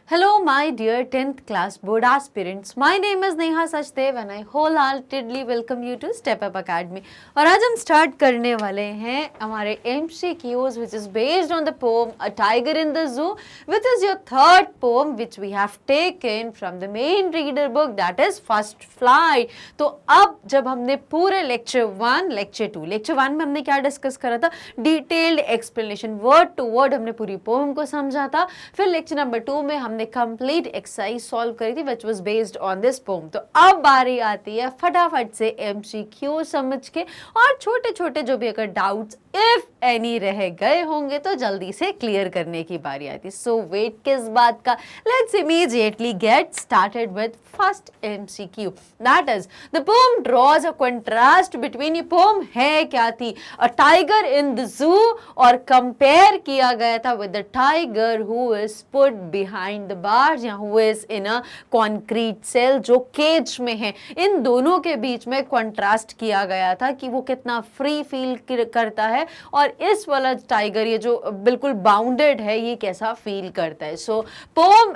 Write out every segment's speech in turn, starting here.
Hello, my dear 10th class board aspirants. My name is Neha Sachdev and I wholeheartedly welcome you to Step Up Academy. और आज हम start करने वाले हैं हमारे MCQs which is based on the poem A Tiger in the Zoo, which is your third poem which we have taken from the main reader book, that is First Flight. तो अब जब हमने पूरे lecture 1, lecture 1 में हमने क्या discuss करा था, detailed explanation word to word हमने पूरी पोएम को समझा था. फिर लेक्चर नंबर 2 में हमने कंप्लीट एक्सरसाइज सॉल्व करी थी which was based on this poem. तो अब बारी आती है फटाफट से एमसीक्यू समझ के, और छोटे छोटे जो भी अगर डाउट्स इफ एनी रह गए होंगे तो जल्दी से क्लियर करने की बारी आती है. सो वेट किस बात का, let's immediately get started with first MCQ. That is the poem draws a contrast between, ये पोएम है क्या थी, अ टाइगर इन द जू, और कंपेयर किया गया था with the tiger who is put behind the bars या who is in a concrete cell, जो केज में है. इन दोनों के बीच में कंट्रास्ट किया गया था कि वो कितना फ्री फील करता है और इस वाला टाइगर ये जो बिल्कुल बाउंडेड है ये कैसा फील करता है. So poem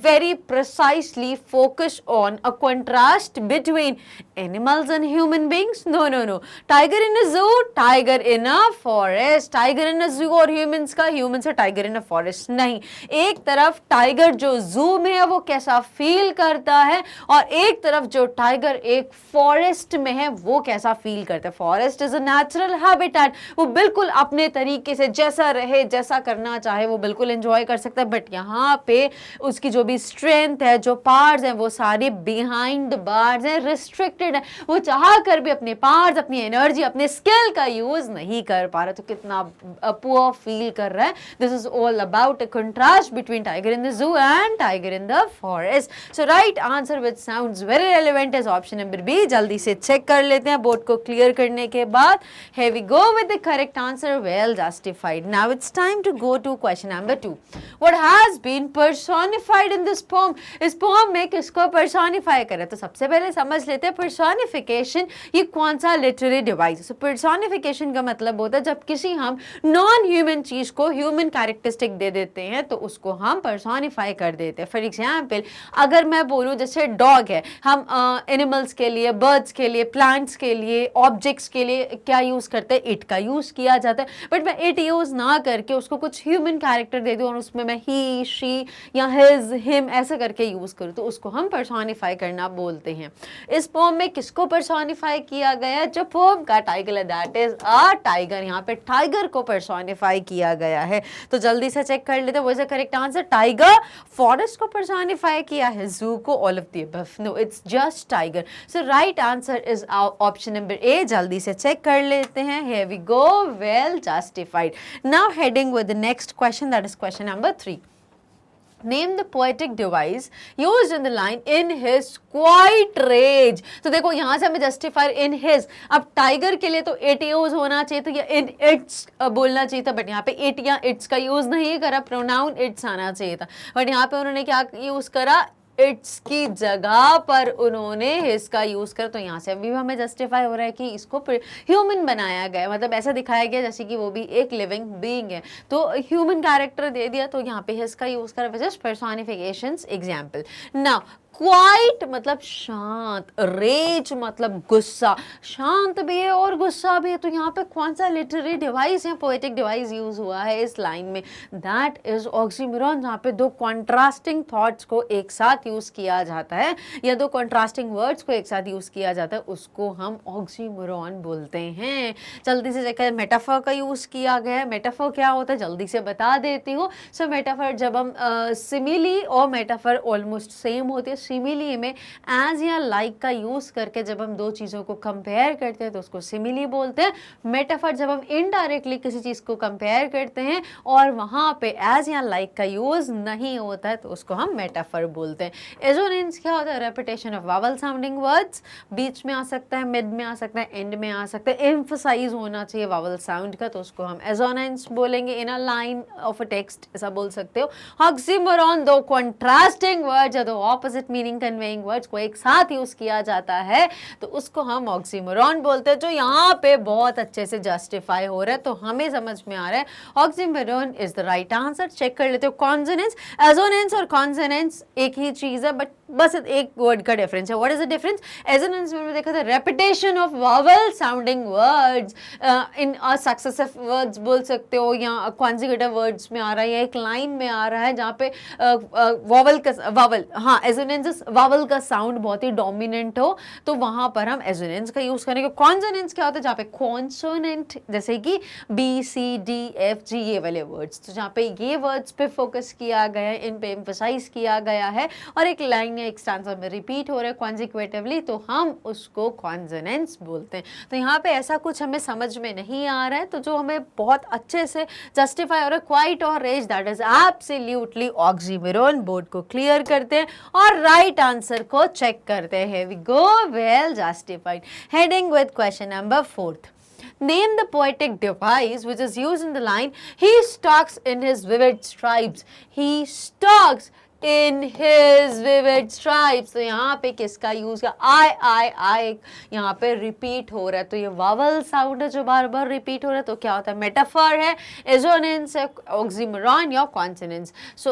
very precisely focus on a contrast between animals and human beings. No, tiger in a zoo, tiger in a forest. Tiger in a zoo और ह्यूमंस का, ह्यूमंस और टाइगर इन अ फॉरेस्ट नहीं. एक तरफ tiger जो जू में है वो कैसा फील करता है, और एक तरफ जो टाइगर एक फॉरेस्ट में है वो कैसा फील करता है. Forest is a natural habitat, वो बिल्कुल अपने तरीके से जैसा रहे, जैसा करना चाहे वो बिल्कुल एंजॉय कर सकता है. बट यहाँ पे उसकी जो भी स्ट्रेंथ है, जो पार्ट्स हैं वो सारे बिहाइंड द बार्स हैं, रिस्ट्रिक्टेड है. वो चाह कर भी अपने पार्ट्स, अपनी एनर्जी, अपने स्किल का यूज नहीं कर पा रहा. तो कितना पुअर फील कर रहा है. This is all about a contrast between tiger in the zoo and tiger in the forest. So right answer which sounds very relevant is option number B. जल्दी से चेक कर लेते हैं बोर्ड को clear करने के बाद. Here we go with the correct answer, well justified. Now it's time to go to question number 2. What has been personified in this poem? इस poem में किसको personify करें? तो सबसे पहले समझ लेते हैं personification ये कौन सा literary device है. So personification का मतलब होता है जब किसी हम non human चीज को human characteristic दे देते हैं तो उसको हम personify कर देते हैं. For example, अगर मैं बोलूँ जैसे dog है, हम animals के लिए, birds के लिए, plants के लिए, objects के लिए क्या यूज करते हैं, इट का यूज किया जाता है. बट मैं इट यूज ना करके उसको कुछ ह्यूमन कैरेक्टर दे दूं और उसमें मैं ही, शी या हिज, हिम ऐसे करके यूज करूं तो उसको हम पर्सोनिफाई करना बोलते हैं. इस पोएम में किसको पर्सोनिफाई किया गया है, जो पोएम का टाइटल है दैट इज अ टाइगर. यहाँ पे टाइगर को पर्सोनिफाई किया गया है. तो जल्दी से चेक कर लेते हैं what is the correct answer. Tiger. Forest को पर्सोनिफाई किया है, जू को, all of the above. No, it's just tiger. So right answer is option number A. जल्दी से चेक कर लेते हैं. Here we go, well justified. Now heading with the next question, that is question number 3. Name the poetic device used in the line in his quiet rage. तो देखो यहाँ से हमें justify in his. अब tiger के लिए तो it use होना चाहिए था या in its बोलना चाहिए था, बट यहाँ पे it या its का यूज नहीं करा, प्रोनाउन its आना चाहिए था. बट यहाँ पे उन्होंने क्या यूज करा, इट्स की जगह पर उन्होंने हिज का यूज कर. तो यहाँ से अभी हमें जस्टिफाई हो रहा है कि इसको ह्यूमन बनाया गया, मतलब ऐसा दिखाया गया जैसे कि वो भी एक लिविंग बीइंग है. तो ह्यूमन कैरेक्टर दे दिया तो यहाँ पे हिज का यूज कर, जस्ट पर्सोनिफिकेशंस एग्जांपल. नाउ क्वाइट मतलब शांत, रेज मतलब गुस्सा. शांत भी है और गुस्सा भी है. तो यहाँ पे कौन सा लिटरेरी डिवाइस या पोएटिक डिवाइस यूज हुआ है इस लाइन में, दैट इज ऑक्सीमोरॉन. जहाँ पे दो कॉन्ट्रास्टिंग थॉट्स को एक साथ यूज किया जाता है या दो कॉन्ट्रास्टिंग वर्ड्स को एक साथ यूज किया जाता है उसको हम ऑक्सीमोरॉन बोलते हैं. जल्दी से देखा, मेटाफर का यूज किया गया है. मेटाफर क्या होता है जल्दी से बता देती हूँ. सो मेटाफर जब हम सिमिली और मेटाफर ऑलमोस्ट सेम होती है. सिमिली में एज या लाइक का यूज करके जब हम दो चीजों को कंपेयर करते हैं तो उसको सिमिली बोलते हैं. मेटाफर जब हम इनडायरेक्टली किसी चीज को कंपेयर करते हैं और वहां पे एज या लाइक का यूज नहीं होता है तो उसको हम मेटाफर बोलते हैं. एजोनेंस क्या होता है, repetition of vowel sounding words. बीच में आ सकता है, मिड में आ सकता है, एंड में आ सकता है. एम्फसाइज होना चाहिए वावल साउंड का तो उसको हम एजोनेंस बोलेंगे. In a line of a text ऐसा बोल सकते हो. ऑक्सीमोरॉन दो कंट्रास्टिंग वर्ड्स या दो ऑपोजिट मीनिंग कन्वेइंग वर्ड्स को एक साथ यूज किया जाता है तो उसको हम ऑक्सीमोरॉन बोलते हैं, जो यहाँ पे बहुत अच्छे से जस्टिफाई हो रहा है, तो हमें समझ में आ रहा है oxymoron is the right answer. Check कर लेते हो कॉन्सोनेंट्स, एजोनेंट्स और कॉन्सोनेंट्स एक ही चीज है, बट बस एक वर्ड का डिफरेंस है। What is the difference? Assonance में देखा था repetition of vowel sounding words in successive words बोल सकते हो, या कॉन्जिक्यूटिव वर्ड्स में आ रहा है, या एक लाइन में आ रहा है जहाँ पे वॉवल का वावल, हाँ एजोनेंस वावल का साउंड बहुत ही डोमिनेंट हो, तो वहां पर हम एजोनेंस का यूज करेंगे। कॉन्सोनेंट्स क्या होता है? जहाँ पे कॉन्सोनेंट जैसे कि B C D F G ये वाले वर्ड्स, तो जहाँ पे ये वर्ड्स पे फोकस किया गया है, इन पे एम्फसाइज किया गया है, और एक लाइन या एक स्टैंजा में रिपीट हो रहा है कॉन्जिक्यूटिवली, तो हम उसको कॉन्सोनेंट्स बोलते हैं। तो यहाँ पे ऐसा कुछ हमें समझ में नहीं आ रहा है, तो जो हमें बहुत अच्छे से जस्टिफाई हो रहा है क्वाइट और एज, that is absolutely oxymoron. Board को क्लियर करते हैं और राइट आंसर को चेक करते हैं। We go well justified. Heading with question number 4th. Name the poetic device which is used in the line, he stalks in his vivid stripes. He stalks in his vivid stripes. तो यहाँ पे किसका use का? आई यहाँ पे repeat हो रहा है, तो ये वावल साउंड है जो बार बार रिपीट हो रहा है, तो क्या होता है? मेटाफर है, एजोनेंस है, ऑक्सीमोरॉन या कॉन्सोनेंस। सो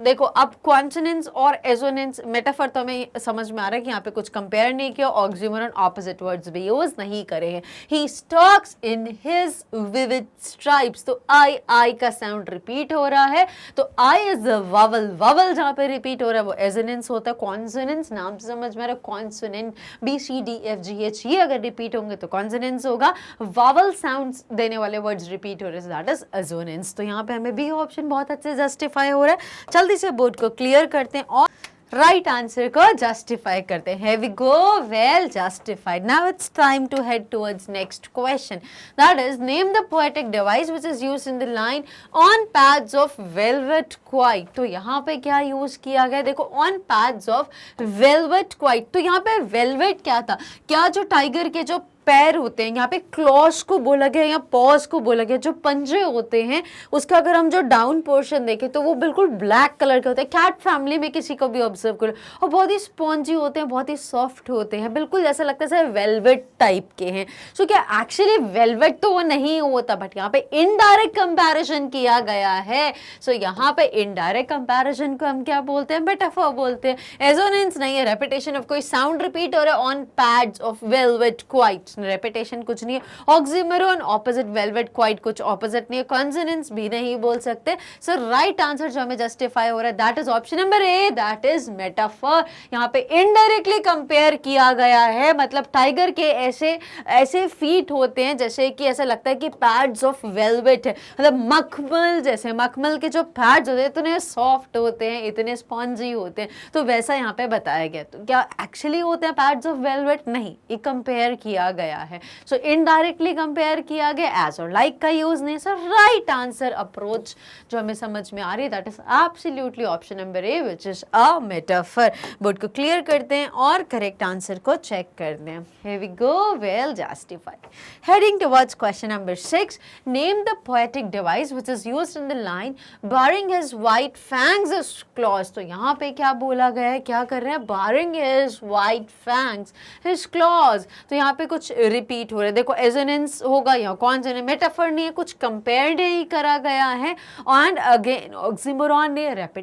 देखो अब कॉन्सोनेंस और एजोनेंस, मेटाफर तो हमें समझ में आ रहा है कि यहाँ पे कुछ कंपेयर नहीं किया, ऑक्सीमोरॉन ऑपोजिट वर्ड्स भी यूज नहीं करे हैं। He stalks in his vivid stripes, तो आई का साउंड रिपीट हो रहा है, तो I is the vowel, vowel जहाँ पे रिपीट हो रहा है वो एजोनेंस होता है। कॉन्सोनेंस नाम से समझ में आ रहा है, consonant B C D F G H ये अगर रिपीट होंगे तो कॉन्सोनेंस होगा, वावल साउंड्स देने वाले वर्ड्स रिपीट हो रहे हैं, दैट इज एजोनेंस। तो यहाँ पे हमें बी ऑप्शन बहुत अच्छे से जस्टिफाई हो रहा है। जल्दी से बोर्ड को क्लियर करते हैं और राइट आंसर को जस्टिफाई करते हैं। We go well justified. Now it's time to head towards next question, that is name the poetic device which is used in the line on pads of velvet quiet. तो यहाँ पे क्या use किया गया? देखो on pads of velvet quiet, तो यहाँ पे वेलवेट क्या था? क्या जो टाइगर के जो पैर होते हैं, यहाँ पे क्लॉस को बोला गया या पॉज को बोला गया, जो पंजे होते हैं उसका अगर हम जो डाउन पोर्शन देखें तो वो बिल्कुल ब्लैक कलर के होते हैं। कैट फैमिली में किसी को भी ऑब्जर्व करो, और बहुत ही स्पॉन्जी होते हैं, बहुत ही सॉफ्ट होते हैं, बिल्कुल जैसा लगता है जैसे वेलवेट टाइप के हैं। सो क्या एक्चुअली वेलवेट तो वो नहीं होता, बट यहाँ पे इनडायरेक्ट कंपैरिजन किया गया है। सो यहाँ पे इनडायरेक्ट कंपैरिजन को हम क्या बोलते हैं? मेटाफर बोलते हैं। एजोनेंस नहीं है, रेपिटेशन ऑफ कोई साउंड रिपीट हो रहा है on pads of velvet quite, repetition कुछ नहीं है। ऑक्सीमोरॉन ऑपोजिट वेलवेट क्वाइट कुछ ऑपोजिट नहीं है, कॉन्सोनेंस भी नहीं बोल सकते। सो राइट आंसर जो हमें जस्टिफाई हो रहा है that is option number A, that is metaphor. यहाँ पे इनडायरेक्टली कंपेयर किया गया है, मतलब टाइगर के ऐसे ऐसे फीट होते हैं जैसे कि ऐसा लगता है कि पैड्स ऑफ वेलवेट है, मतलब मखमल जैसे, मखमल के जो पैड्स होते हैं इतने सॉफ्ट होते हैं, इतने स्पॉन्जी होते हैं, तो वैसा यहाँ पे बताया गया। तो क्या एक्चुअली होते हैं पैड्स ऑफ वेलवेट? नहीं, ये कंपेयर किया गया है। सो इनडायरेक्टली कंपेयर किया गया, एज और लाइक का यूज नहीं। सर राइट आंसर अप्रोच जो हमें समझ में आ रही है that is absolutely option number A, which is a metaphor. Board को क्लियर करते हैं और करेक्ट आंसर को चेक करते हैं। Here we go well justified. Heading towards question number 6, name the poetic device which is used in the line baring his white fangs his claws. तो यहाँ पे क्या बोला गया है? क्या कर रहे हैं? Baring his white fangs his claws. तो यहाँ पे कुछ रिपीट हो रहा है, देखो एजोनेंस होगा या कॉन्सोनेंट, मेटाफर नहीं है, कुछ कंपेयर नहीं करा गया है। एंड अगेन ऑक्सीमोरॉन ने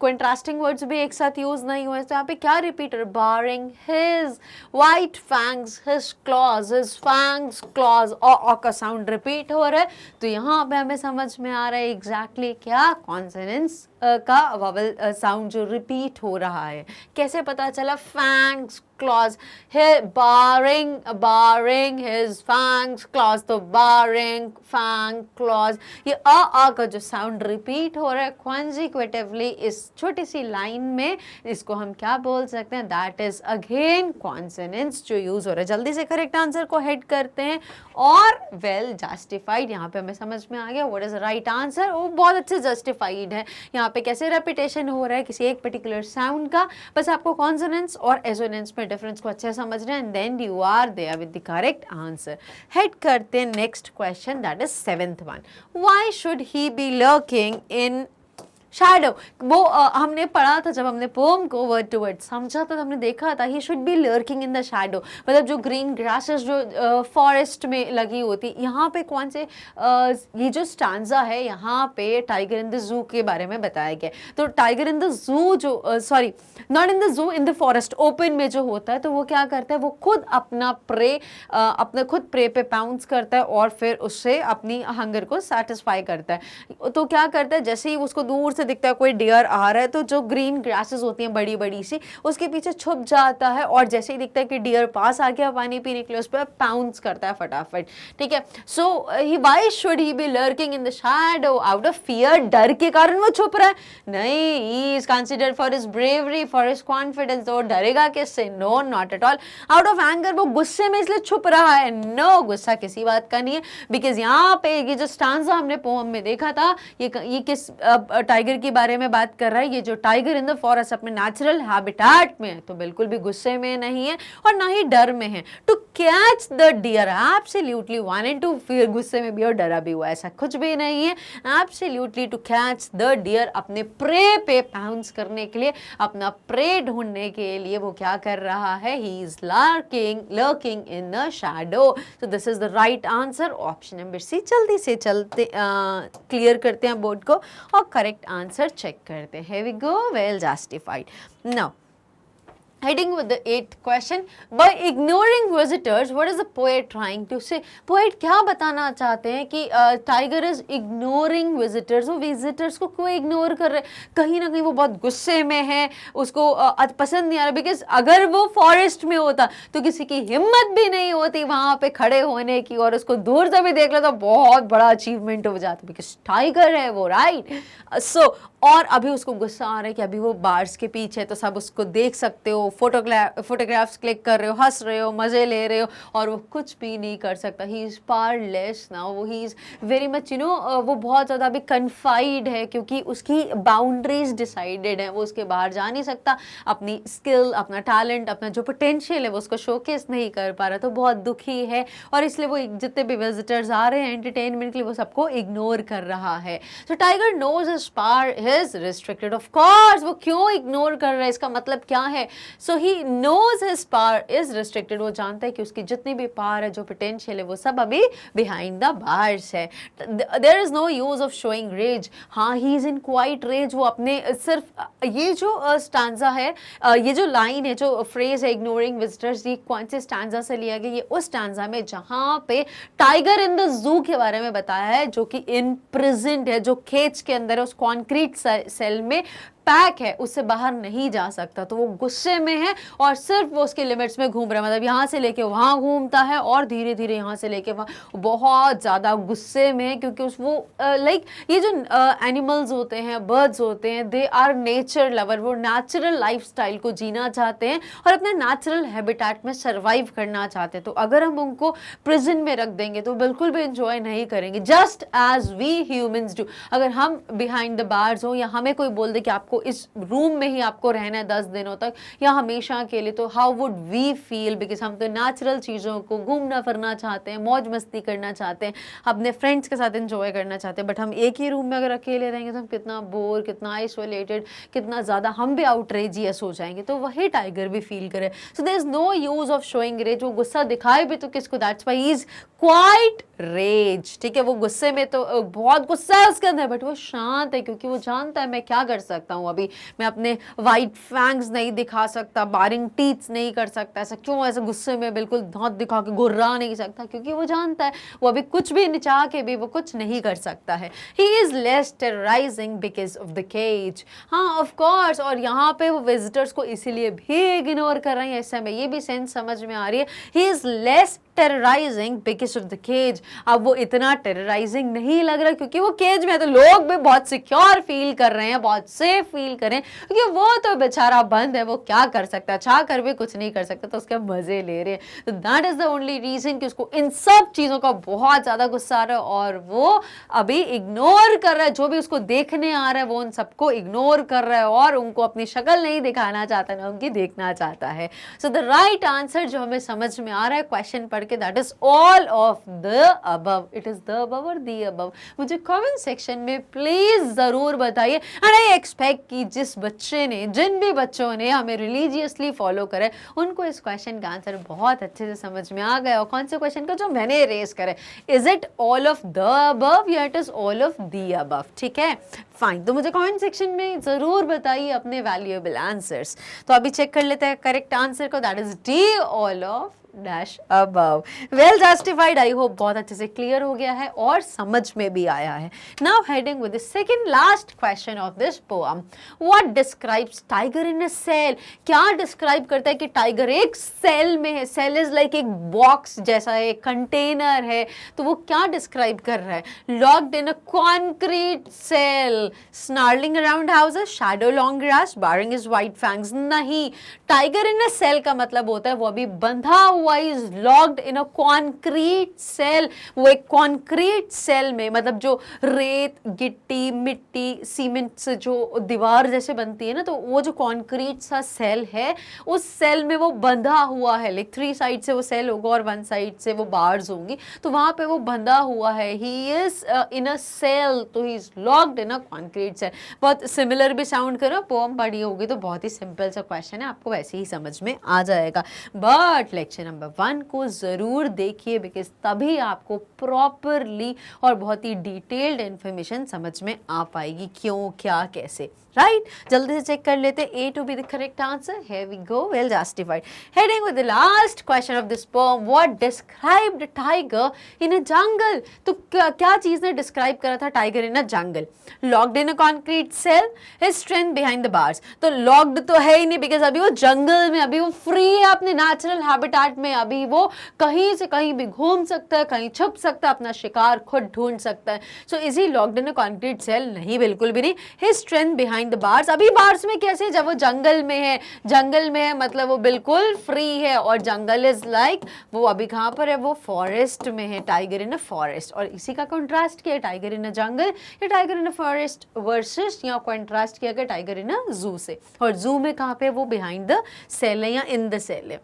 कंट्रास्टिंग वर्ड्स भी एक साथ यूज नहीं हुए, तो यहाँ पे क्या रिपीट हो रहा है? Baring his white fangs his claws, his fangs claws, और का साउंड रिपीट हो रहा है। तो यहाँ पे हमें समझ में आ रहा है एग्जैक्टली क्या कॉन्सोनेंस का वावल साउंड जो रिपीट हो रहा है। कैसे पता चला? फैंग्स क्लॉज, बारिंग हिज फैंग्स क्लॉज, तो बारिंग फैंग क्लॉज, ये आ का जो साउंड रिपीट हो रहा है कॉन्जिक्यूटिवली इस छोटी सी लाइन में, इसको हम क्या बोल सकते हैं? दैट इज अगेन कॉन्सोनेंस जो यूज हो रहा है। जल्दी से करेक्ट आंसर को हेड करते हैं और वेल जस्टिफाइड। यहाँ पे हमें समझ में आ गया व्हाट इज राइट आंसर, वो बहुत अच्छे जस्टिफाइड है। यहाँ पे कैसे रेपिटेशन हो रहा है किसी एक पर्टिकुलर साउंड का, बस आपको कॉन्सोनेंस और एजोनेंस में डिफरेंस को अच्छे समझ रहे हैं, then you are there with the correct answer. Head करते हैं next question, that is 7th one. Why should he be lurking in shadow, वो हमने पढ़ा था जब हमने पोम को वर्ड टू वर्ड समझा था, हमने देखा था he should be lurking in the shadow, मतलब जो ग्रीन ग्रासेस जो फॉरेस्ट में लगी होती। यहाँ पे कौन से ये जो स्टांजा है यहाँ पे टाइगर इन द जू के बारे में बताया गया। तो टाइगर इन द जू जो सॉरी नॉट इन द जू, इन द फॉरेस्ट ओपन में जो होता है, तो वो क्या करता है, वो खुद अपना प्रे अपना खुद प्रे पे पाउंस करता है और फिर उससे अपनी हंगर को सेटिस्फाई करता है। तो क्या करता है, जैसे ही उसको दूर से दिखता है कोई डियर आ रहा है, तो जो ग्रीन ग्रासेस होती हैं बड़ी बड़ी सी, उसके पीछे छुप जाता है और जैसे ही दिखता है कि डियर पास आ गया पानी पीने के लिए, उस पर पाउंस करता है फटाफट। ठीक है, so he why should he be lurking in the shadow, out of fear, डर के कारण वो छुप रहा है? नहीं, he is considered for his bravery, for his confidence. तो डरेगा किससे? No, not at all. Out of anger, वो गुस्से में इसलिए छुप रहा है? नो, गुस्सा किसी बात का नहीं है, बिकॉज यहाँ पे ये जो स्टांजा हमने पोएम में देखा था, ये किस टाइगर के बारे में बात कर रहा है? ये जो टाइगर इन द फॉरेस्ट अपने नेचुरल हैबिटेट में है, तो बिल्कुल भी गुस्से में नहीं है और ना ही डर में है। To catch the deer, absolutely 1 and 2, फिर गुस्से में भी और डरा भी हुआ, ऐसा कुछ भी नहीं है। Absolutely to catch the deer, अपने प्रे पे पाउंस करने के लिए, अपना प्रे ढूंढने के लिए वो क्या कर रहा है? He is lurking in the shadow. So this is the right answer, option number C. जल्दी से चलते क्लियर करते हैं बोर्ड को और करेक्ट आंसर चेक करते हैं। Here we go, well justified. Now heading with the 8th question, by ignoring visitors what is the poet trying to say? poet क्या बताना चाहते हैं कि tiger is ignoring visitors, वो visitors को क्यों इग्नोर कर रहे हैं? कहीं ना कहीं वो बहुत गुस्से में है, उसको पसंद नहीं आ रहा, बिकॉज अगर वो फॉरेस्ट में होता तो किसी की हिम्मत भी नहीं होती वहां पे खड़े होने की, और उसको दूर से भी देख लो तो बहुत बड़ा अचीवमेंट हो जाता, बिकॉज टाइगर है वो, राइट? सो और अभी उसको गुस्सा आ रहा है कि अभी वो बार्स के पीछे है, तो सब उसको देख सकते हो, फोटोग्राफ्स क्लिक कर रहे हो, हंस रहे हो, मजे ले रहे हो, और वो कुछ भी नहीं कर सकता। He is powerless now, he is very much वो बहुत ज़्यादा अभी कन्फाइड है, क्योंकि उसकी बाउंड्रीज डिसाइडेड है, वो उसके बाहर जा नहीं सकता, अपनी स्किल, अपना टैलेंट, अपना जो पोटेंशियल है वो उसको शोकेस नहीं कर पा रहा, तो बहुत दुखी है, और इसलिए वो जितने भी विजिटर्स आ रहे हैं एंटरटेनमेंट के लिए, वो सबको इग्नोर कर रहा है। तो tiger knows his power is restricted, of course वो क्यों इग्नोर कर रहा है, इसका मतलब क्या है? So he knows his power is restricted, वो जानता है कि उसकी जितनी भी पावर है, जो पोटेंशियल है, वो सब अभी बिहाइंड द बार्स है। There is no use of showing rage, हाँ he is in quiet rage, वो अपने सिर्फ ये जो स्टांजा है, ये जो लाइन है, जो फ्रेज है इग्नोरिंग विजिटर्स, ये कौन से स्टांजा से लिया गया? ये उस स्टांजा में जहां पे टाइगर इन द जू के बारे में बताया है, जो कि इन प्रिजन्ड है, जो केज के अंदर है, उस कॉन्क्रीट सेल में पैक है, उससे बाहर नहीं जा सकता, तो वो गुस्से में है और सिर्फ वो उसके लिमिट्स में घूम रहा है, मतलब यहाँ से लेके वहाँ घूमता है और धीरे धीरे यहाँ से लेके वहाँ, बहुत ज़्यादा गुस्से में है, क्योंकि उस वो लाइक ये जो एनिमल्स होते हैं, बर्ड्स होते हैं, दे आर नेचर लवर, वो नेचुरल लाइफस्टाइल को जीना चाहते हैं और अपने नेचुरल हैबिटेट में सर्वाइव करना चाहते हैं। तो अगर हम उनको प्रिजन में रख देंगे तो बिल्कुल भी इंजॉय नहीं करेंगे, just as we humans do. अगर हम बिहाइंड द बार्स हो, या हमें कोई बोल दे कि आपको इस रूम में ही आपको रहना है 10 दिनों तक या हमेशा के लिए, तो how would we feel? Because हम तो नेचुरल चीज़ों को घूमना फिरना चाहते हैं, मौज मस्ती करना चाहते हैं, अपने फ्रेंड्स के साथ एंजॉय करना चाहते हैं, बट हम एक ही रूम में अगर अकेले रहेंगे तो हम कितना बोर, कितना आइसोलेटेड, कितना ज़्यादा हम भी आउटरेजियस हो जाएंगे। तो वही टाइगर भी फील करे। So there is no use of showing rage, वो गुस्सा दिखाए भी तो किसको? That's why he is quite rage. ठीक है, वो गुस्से में तो बहुत गुस्सा है उसके अंदर, बट वो शांत है, क्योंकि वो जानता है मैं क्या कर सकता हूँ अभी, मैं अपने वाइट फैंग्स नहीं दिखा सकता, बारिंग टीथ्स नहीं कर सकता, ऐसा क्यों? ऐसे गुस्से में बिल्कुल दांत दिखा के गुर्रा नहीं सकता, क्योंकि वो जानता है वो अभी कुछ भी निचाह के भी वो कुछ नहीं कर सकता है। He is less terrorising because of the cage. हाँ ऑफ कोर्स, और यहाँ पे वो विजिटर्स को इसीलिए भी इग्नोर कर रहे हैं, इससे हमें ये भी सेंस समझ में आ रही है। He is less terrorising because of the cage. अब वो इतना टेरराइजिंग नहीं लग रहा क्योंकि वो केज में है, तो लोग भी बहुत सिक्योर फील कर रहे हैं, बहुत सेफ फील कर रहे हैं, क्योंकि वो तो बेचारा बंद है, वो क्या कर सकता है, चाह कर भी कुछ नहीं कर सकता, तो उसके मजे ले रहे हैं। तो that is the only reason कि उसको इन सब चीजों का बहुत ज्यादा गुस्सा आ रहा है और वो अभी इग्नोर कर रहा है, जो भी उसको देखने आ रहा है वो उन सबको इग्नोर कर रहा है और उनको अपनी शक्ल नहीं दिखाना चाहता, ना उनकी देखना चाहता है। सो द राइट आंसर जो हमें समझ में आ रहा है क्वेश्चन पढ़ करके that is all of the above, it is the above और दी अबव, मुझे कमेंट सेक्शन में प्लीज जरूर बताइए। एंड आई एक्सपेक्ट कि जिस बच्चे ने, जिन भी बच्चों ने हमें रिलीजियसली फॉलो करे उनको इस क्वेश्चन का आंसर बहुत अच्छे से समझ में आ गया। और कौन से क्वेश्चन का जो मैंने रेस करे, is it all of the above या it is all of the above, ठीक है फाइन। तो मुझे कमेंट सेक्शन में जरूर बताइए अपने वैल्यूएबल आंसर्स। तो अभी चेक कर लेते हैं करेक्ट आंसर को, that is D all of dash above. Well justified, I hope बहुत अच्छे से क्लियर हो गया है और समझ में भी आया है। Now heading with the second last question of this poem, what describes tiger in a cell. क्या डिस्क्राइब करता है कि टाइगर एक सेल में है। सेल इज लाइक एक बॉक्स जैसा है, एक कंटेनर है, तो वो क्या डिस्क्राइब कर रहा है। Locked in a concrete cell, snarling around houses, shadow long grass, baring his white fangs. नहीं, टाइगर इन अ सेल का मतलब होता है वो अभी बंधा हुआ, is locked in a concrete cell. वो एक कॉन्क्रीट सेल में, मतलब जो रेत, गिट्टी, मिट्टी, सीमेंट से जो दीवार जैसे बनती है ना, तो वो जो कॉन्क्रीट सा सेल है, उस सेल में वो बंधा हुआ है। लाइक 3 साइड से वो सेल होगा और 1 साइड से वो बार्स होंगी, तो वहां पे वो बंधा हुआ है। He is in a cell, तो he is locked in a concrete cell. बहुत सिमिलर भी साउंड करो, पोएम पढ़ी होगी तो बहुत ही सिंपल सा क्वेश्चन है, आपको वैसे ही समझ में आ जाएगा। बट लेक्चर नंबर 1 को जरूर देखिए, बिकॉज तभी आपको प्रॉपरली और बहुत ही डिटेल्ड इंफॉर्मेशन समझ में आ पाएगी, क्यों, क्या, कैसे, राइट। जल्दी से चेक कर लेते हैं A to be the correct answer. Here we go, well justified. Heading with the last question of this poem, what described tiger in a jungle. तो क्या चीज ने डिस्क्राइब करा था tiger in a jungle. Locked in a concrete cell, his strength behind the bars. तो locked तो है ही नहीं, बिकॉज अभी वो जंगल में, अभी वो फ्री है अपने नेचुरल हैबिटेट में, अभी वो कहीं से कहीं भी घूम सकता है, कहीं छुप सकता है, अपना शिकार खुद ढूंढ सकता है। So is he locked in a concrete cell? नहीं, बिल्कुल भी नहीं। His strength behind the bars, अभी बार्स में कैसे, जब वो जंगल में है, जंगल में है मतलब वो बिल्कुल फ्री है। और जंगल इज लाइक, वो अभी कहां पर है, वो फॉरेस्ट में है, टाइगर इन अ फॉरेस्ट। और इसी का कंट्रास्ट किया टाइगर इन अ जंगल या tiger in a forest versus, या कंट्रास्ट किया गया टाइगर इन अ जू से। और जू में कहां पे, वो बिहाइंड द सेल है या इन द सेल है।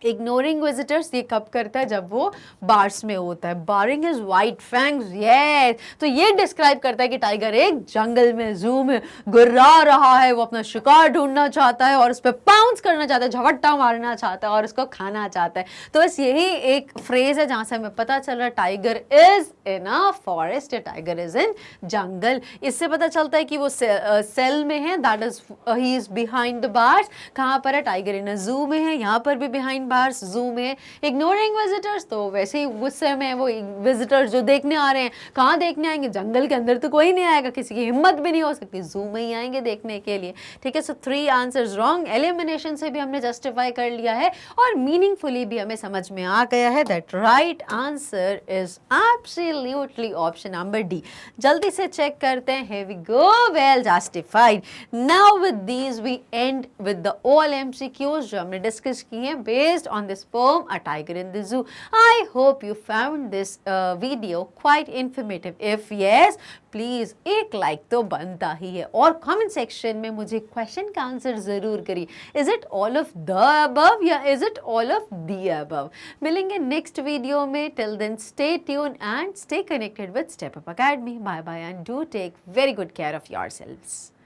इग्नोरिंग विजिटर्स ये कब करता है, जब वो बार्स में होता है। Baring his white fangs, yes, तो ये डिस्क्राइब करता है कि टाइगर एक जंगल में, जू में गुर्रा रहा है, वो अपना शिकार ढूंढना चाहता है और उस पर पाउंस करना चाहता है, झपट्टा मारना चाहता है और उसको खाना चाहता है। तो बस यही एक फ्रेज है जहां से हमें पता चल रहा है tiger is in a forest या टाइगर इज इन जंगल। इससे पता चलता है कि वो सेल में है, that is he is behind the bars. कहां पर है, टाइगर इन अ जू में है, यहाँ पर भी बिहाइंड बार्स, जू में। इग्नोरिंग विजिटर्स, तो वैसे ही गुस्से में वो विजिटर्स जो देखने आ रहे हैं, कहाँ देखने आएंगे, जंगल के अंदर तो कोई नहीं आएगा, किसी की हिम्मत भी नहीं हो सकती, जू में ही आएंगे देखने के लिए, ठीक है। सो 3 आंसर्स रॉन्ग। एलिमिनेशन से भी हमने जस्टिफाई कर लिया है और मीनिंगफुली भी हमें समझ में आ गया है that right answer is absolutely option number D. जल्दी से चेक करते हैं, here we go, well justified. Now with these we end with the all MCQs जो हमने डिस्कस किए हैं based on this poem, A Tiger in the Zoo. I hope you found this video quite informative. If yes, please एक like तो बनता ही है और comment section में मुझे क्वेश्चन का आंसर जरूर करिए। Is it all of the above या is it all of the above. मिलेंगे नेक्स्ट वीडियो में। Till then stay tune and stay connected with Step Up Academy. Bye bye and do take very good care of yourselves.